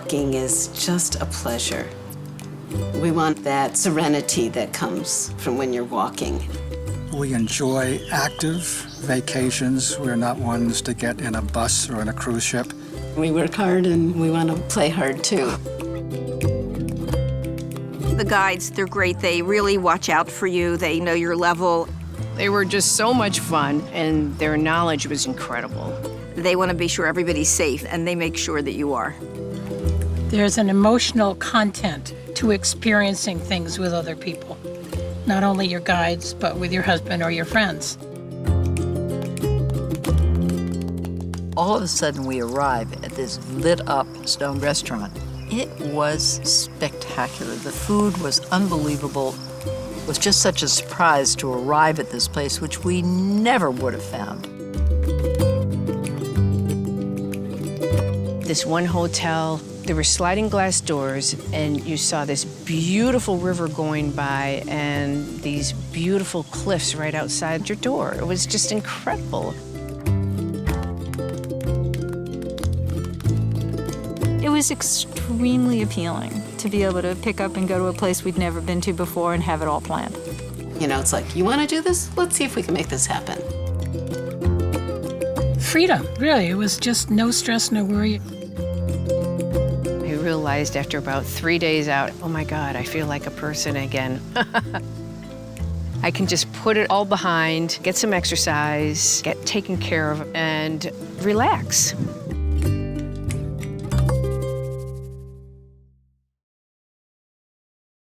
walking is just a pleasure. We want that serenity that comes from when you're walking. We enjoy active vacations. We're not ones to get in a bus or in a cruise ship. We work hard and we want to play hard too. The guides, they're great. They really watch out for you. They know your level. They were just so much fun, and their knowledge was incredible. They want to be sure everybody's safe, and they make sure that you are. There's an emotional content to experiencing things with other people. Not only your guides, but with your husband or your friends. All of a sudden, we arrive at this lit-up stone restaurant. It was spectacular. The food was unbelievable. It was just such a surprise to arrive at this place, which we never would have found. This one hotel, there were sliding glass doors, and you saw this beautiful river going by and these beautiful cliffs right outside your door. It was just incredible. It was extremely appealing to be able to pick up and go to a place we'd never been to before and have it all planned. You know, it's like, you want to do this? Let's see if we can make this happen. Freedom, really. It was just no stress, no worry. I realized after about 3 days out, oh my God, I feel like a person again. I can just put it all behind, get some exercise, get taken care of, and relax.